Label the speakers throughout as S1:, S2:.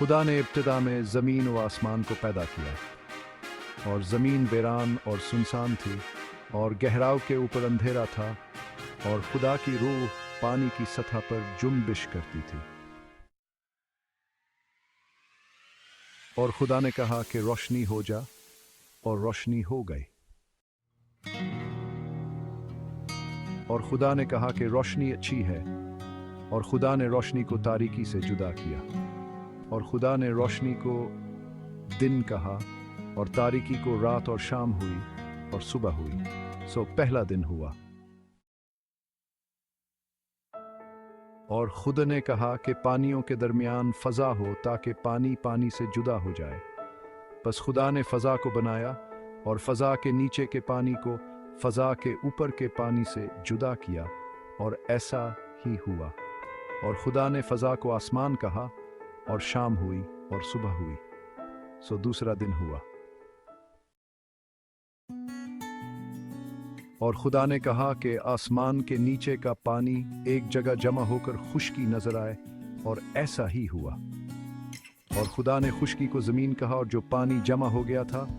S1: खुदा ने इब्तिदा में ज़मीन व आसमान को पैदा किया, और ज़मीन वीरान और सुनसान थी, और गहराव के ऊपर अंधेरा था, और खुदा की रूह पानी की सतह पर जुम्बिश करती थी। और खुदा ने कहा कि रोशनी हो जा, और रोशनी हो गई। और खुदा ने कहा कि रोशनी अच्छी है, और खुदा ने रोशनी को तारीकी से जुदा किया। और खुदा ने रोशनी को दिन कहा, और तारीकी को रात, और शाम हुई और सुबह हुई। सो पहला दिन हुआ। और खुदा ने कहा कि पानियों के दरमियान फजा हो, ताकि पानी पानी से जुदा हो जाए। बस खुदा ने फजा को बनाया, और फजा के नीचे के पानी को फजा के ऊपर के पानी से जुदा किया, और ऐसा ही हुआ। और खुदा ने फजा को आसमान कहा, और शाम हुई और सुबह हुई। सो दूसरा दिन हुआ। और खुदा ने कहा कि आसमान के नीचे का पानी एक जगह जमा होकर खुश्की नजर आए, और ऐसा ही हुआ। और खुदा ने खुश्की को जमीन कहा, और जो पानी जमा हो गया था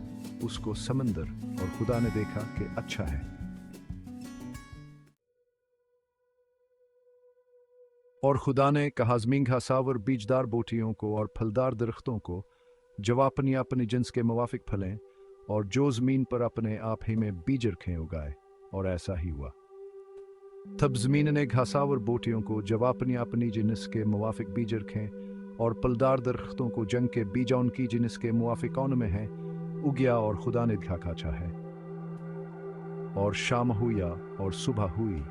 S1: उसको समंदर। और खुदा ने देखा कि अच्छा है। और खुदा ने कहा ज़मीन घासावर बीजदार बोटियों को और फलदार दरख्तों को, जो अपनी अपनी जिन्स के मुवाफिक फलें, और जो ज़मीन पर अपने आप ही में बीज रखें उगाए। और ऐसा ही हुआ। तब ज़मीन ने घासावर बोटियों को, जो अपनी अपनी जिन्स के मुवाफिक बीज रखें, और फलदार दरख्तों को जंग के बीजा उनकी जिन्स के मुवाफिक उन में हैं, उगया। और खुदा ने देखा अच्छा है। और शाम हुआ और सुबह हुई,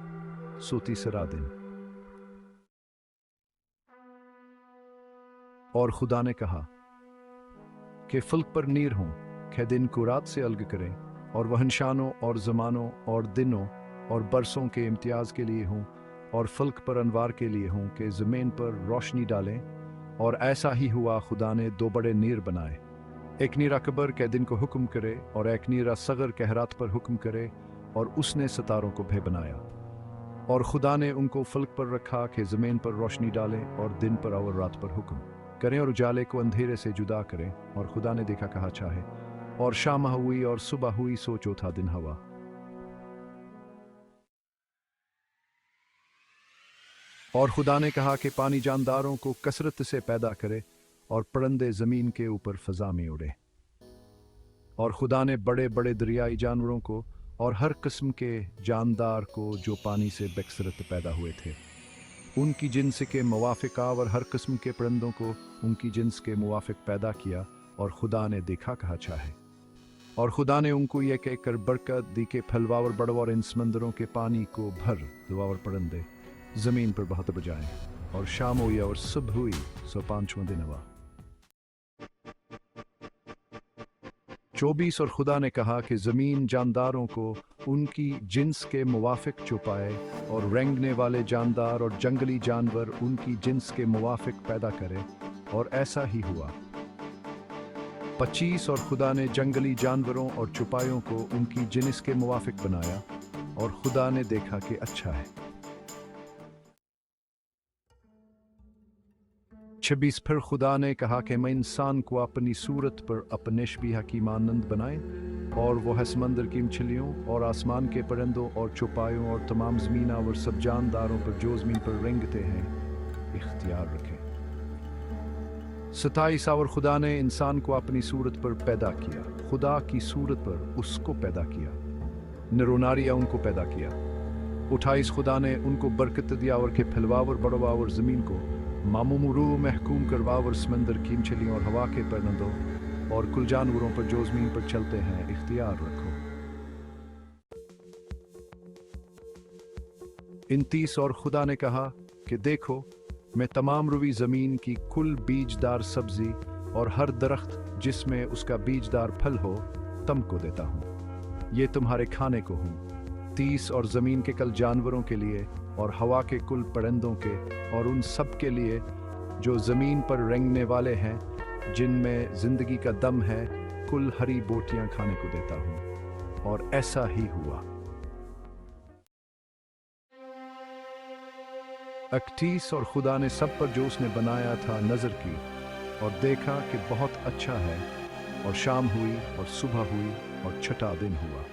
S1: सो तीसरा दिन। और खुदा ने कहा कि फल्क पर नीर हों, कि दिन को रात से अलग करें, और वह निशानों और ज़मानों और दिनों और बरसों के इम्तियाज़ के लिए हों, और फल्क पर अनवार के लिए हों, कि ज़मीन पर रोशनी डालें। और ऐसा ही हुआ। खुदा ने दो बड़े नीर बनाए, एक नीर अकबर के दिन को हुक्म करे, और एक नीर असगर के रात पर हुक्म करे। और उसने सितारों को भी बनाया। और खुदा ने उनको फल्क पर रखा कि ज़मीन पर रोशनी डालें, और दिन पर और रात पर हुक्म करें, और उजाले को अंधेरे से जुदा करें। और खुदा ने देखा कहा अच्छा है। और शाम हुई और सुबह हुई, सो चौथा दिन हुआ। और खुदा ने कहा कि पानी जानदारों को कसरत से पैदा करे, और परिंदे ज़मीन के ऊपर फ़ज़ा में उड़े। और खुदा ने बड़े बड़े दरियाई जानवरों को, और हर किस्म के जानदार को जो पानी से बेकसरत पैदा हुए थे, उनकी जिन्स के मुवाफिक, और हर किस्म के परिंदों को उनकी जिन्स के मुवाफिक पैदा किया। और खुदा ने देखा कहा अच्छा है। और खुदा ने उनको ये कहकर बरकत दी के फलवावर बड़वार इन समंदरों के पानी को भर दुआवर परिंदे ज़मीन पर बहुत बजाएं। और शाम हुई और सुबह हुई, सो पांचवां दिन हुआ। 24। और खुदा ने कहा कि ज़मीन जानदारों को उनकी जिन्स के मुवाफिक छुपाए, और रेंगने वाले जानदार और जंगली जानवर उनकी जिन्स के मुवाफिक पैदा करे। और ऐसा ही हुआ। 25। और खुदा ने जंगली जानवरों और चुपायों को उनकी जिन्स के मुवाफिक बनाया, और खुदा ने देखा कि अच्छा है। 26। फिर खुदा ने कहा कि मैं इंसान को अपनी सूरत पर अपने शबीह की मानंद बनाए, और वो है समंदर की मछलियों और आसमान के परिंदों और चौपायों और तमाम ज़मीन और सब जानदारों पर जो ज़मीन पर रेंगते हैं इख्तियार रखें। 27। और खुदा ने इंसान को अपनी सूरत पर पैदा किया, खुदा की सूरत पर उसको पैदा किया, नरोनारिया उनको पैदा किया। 28। खुदा ने उनको बरकत दिया, और के फैलवावर बड़वावर ज़मीन को मामूमरू महकूम करवावर समंदर की मछलियों और हवा के परिंदों और कुल जानवरों पर जो ज़मीन पर चलते हैं इख्तियार रखो। 29। और खुदा ने कहा कि देखो, मैं तमाम रुवी ज़मीन की कुल बीजदार सब्जी और हर दरख्त जिसमें उसका बीजदार फल हो तुमको देता हूँ, ये तुम्हारे खाने को हूँ। 30। और ज़मीन के कल जानवरों के लिए, और हवा के कुल परिंदों के, और उन सब के लिए जो ज़मीन पर रेंगने वाले हैं, जिनमें ज़िंदगी का दम है, कुल हरी बोटियां खाने को देता हूँ। और ऐसा ही हुआ। 31। और खुदा ने सब पर जो उसने बनाया था नज़र की, और देखा कि बहुत अच्छा है, और शाम हुई और सुबह हुई और छठा दिन हुआ।